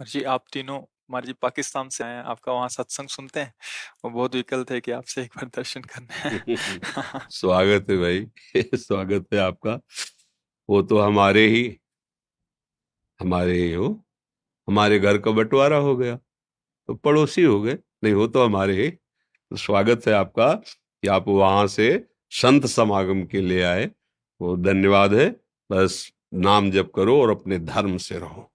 और जी आप तीनों कुमार जी पाकिस्तान से आए हैं, आपका वहाँ सत्संग सुनते हैं। वो बहुत विकल थे कि आपसे एक बार दर्शन करने हैं। स्वागत है भाई। स्वागत है आपका। वो तो हमारे ही हो। हमारे घर का बंटवारा हो गया तो पड़ोसी हो गए, नहीं हो तो हमारे ही। तो स्वागत है आपका कि आप वहां से संत समागम के लिए आए। वो धन्यवाद है। बस नाम जप करो और अपने धर्म से रहो,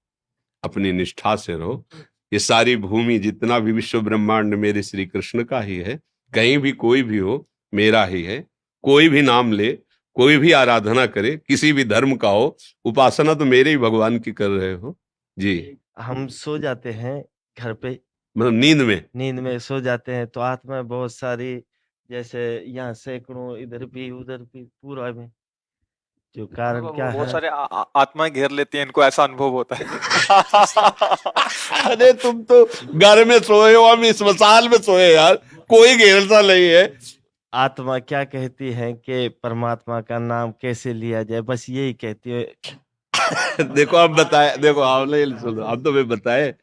अपनी निष्ठा से रहो। ये सारी भूमि, जितना भी विश्व ब्रह्मांड मेरे श्री कृष्ण का ही है। कहीं भी कोई भी हो, मेरा ही है। कोई भी नाम ले, कोई भी आराधना करे, किसी भी धर्म का हो, उपासना तो मेरे ही भगवान की कर रहे हो जी। हम सो जाते हैं घर पे, मतलब नींद में। नींद में सो जाते हैं तो आत्मा बहुत सारी, जैसे यहाँ सैकड़ों, इधर भी उधर भी, पूरा में। जो कारण क्या बहुत है? सारे आत्माएं घेर लेती हैं, इनको ऐसा अनुभव होता है। अरे तुम तो घर में सोए हो, हम स्मशान में सोए यार, कोई घेरता नहीं है। आत्मा क्या कहती है कि परमात्मा का नाम कैसे लिया जाए, बस यही कहती है। देखो आप बताए, देखो आपने सुनो, अब तो मैं बताए।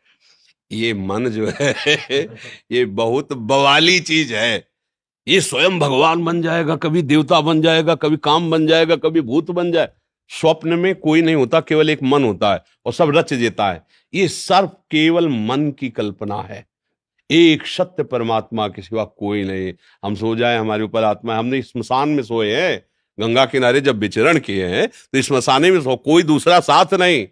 ये मन जो है ये बहुत बवाली चीज है। ये स्वयं भगवान बन जाएगा, कभी देवता बन जाएगा, कभी काम बन जाएगा, कभी भूत बन जाए। स्वप्न में कोई नहीं होता, केवल एक मन होता है और सब रच देता है। ये सब केवल मन की कल्पना है। एक सत्य परमात्मा के सिवा कोई नहीं। हम सो जाए, हमारे ऊपर आत्मा है। हमने स्मशान में सोए हैं, गंगा किनारे जब विचरण किए हैं तो स्मशाने में सो, कोई दूसरा साथ नहीं।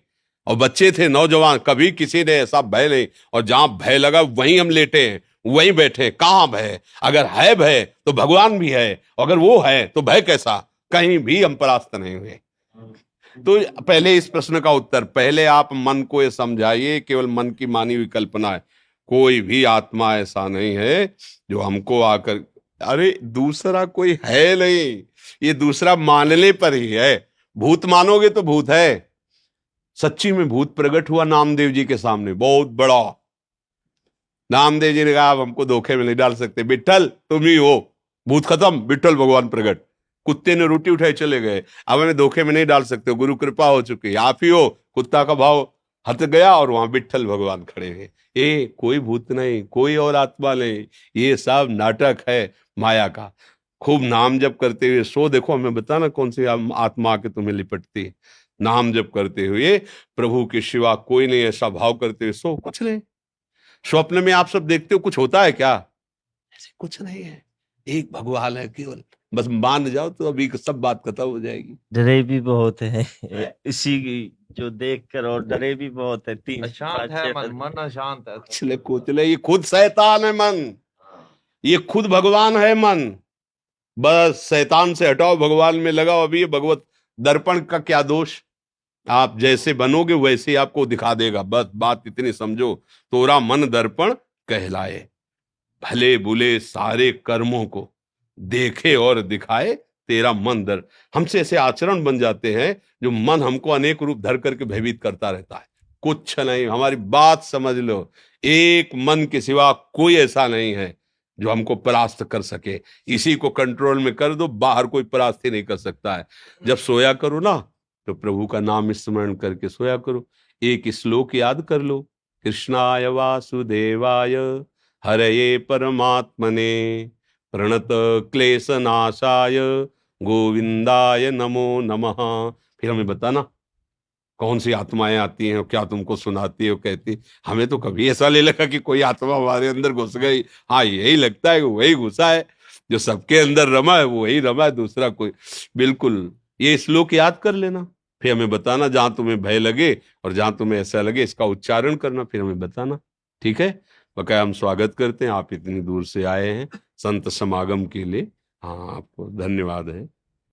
और बच्चे थे, नौजवान, कभी किसी ने ऐसा भय नहीं। और जहां भय लगा वहीं हम लेटे हैं, वहीं बैठे हैं। कहां भय? अगर है भय तो भगवान भी है, अगर वो है तो भय कैसा? कहीं भी हम परास्त नहीं हुए। तो पहले इस प्रश्न का उत्तर, पहले आप मन को ये समझाइए, केवल मन की मानी हुई कल्पना है। कोई भी आत्मा ऐसा नहीं है जो हमको आकर, अरे दूसरा कोई है नहीं, ये दूसरा मानने पर ही है। भूत मानोगे तो भूत है। सच्ची में भूत प्रकट हुआ नामदेव जी के सामने, बहुत बड़ा। नामदेव जी ने कहा, आप हमको धोखे में नहीं डाल सकते, विट्ठल तुम ही हो। भूत खत्म, विट्ठल भगवान प्रकट। कुत्ते ने रोटी उठाई चले गए, अब हमें धोखे में नहीं डाल सकते, गुरु कृपा हो चुकी, आप ही हो। कुत्ता का भाव हट गया और वहां विट्ठल भगवान खड़े हैं। ये कोई भूत नहीं, कोई और आत्मा नहीं, ये सब नाटक है माया का। खूब नाम जप करते हुए सो, देखो हमें बताना कौन सी आत्मा आके तुम्हें लिपटती है। नाम जप करते हुए प्रभु के सिवा कोई नहीं, ऐसा भाव करते हुए सो, कुछ नहीं। स्वप्न में आप सब देखते हो, कुछ होता है क्या? ऐसे कुछ नहीं है, एक भगवान है केवल। बस मान जाओ तो अभी सब बात खत्म हो जाएगी। डरे भी बहुत है इसी की, जो देख कर, और डरे भी बहुत है। तीन अशांत है मन, मन अशांत है। कुचले कोचले, ये खुद शैतान है मन, ये खुद भगवान है मन। बस शैतान से हटाओ, भगवान में लगाओ। अभी ये भगवत दर्पण का क्या दोष? आप जैसे बनोगे वैसे ही आपको दिखा देगा। बस बात इतनी समझो, तोरा मन दर्पण कहलाए। भले बुले सारे कर्मों को देखे और दिखाए तेरा मन दर। हमसे ऐसे आचरण बन जाते हैं जो मन हमको अनेक रूप धर करके भयभीत करता रहता है। कुछ नहीं, हमारी बात समझ लो। एक मन के सिवा कोई ऐसा नहीं है जो हमको परास्त कर सके। इसी को कंट्रोल में कर दो, बाहर कोई परास्त ही नहीं कर सकता है। जब सोया करो ना, तो प्रभु का नाम स्मरण करके सोया करो। एक श्लोक याद कर लो, कृष्णाय वासुदेवाय हरये परमात्मने प्रणत क्लेशनाशाय गोविंदाय नमो नमः। फिर हमें बताना कौन सी आत्माएं आती हैं और क्या तुमको सुनाती है, कहती। हमें तो कभी ऐसा नहीं लगा कि कोई आत्मा हमारे अंदर घुस गई। हाँ, यही लगता है कि वही घुसा है, जो सबके अंदर रमा है वो वही रमा है, दूसरा कोई। बिल्कुल, ये श्लोक याद कर लेना, फिर हमें बताना जहां तुम्हें भय लगे और जहां तुम्हें ऐसा लगे, इसका उच्चारण करना, फिर हमें बताना। ठीक है? बकाया हम स्वागत करते हैं, आप इतनी दूर से आए हैं संत समागम के लिए। हाँ, आपको धन्यवाद है।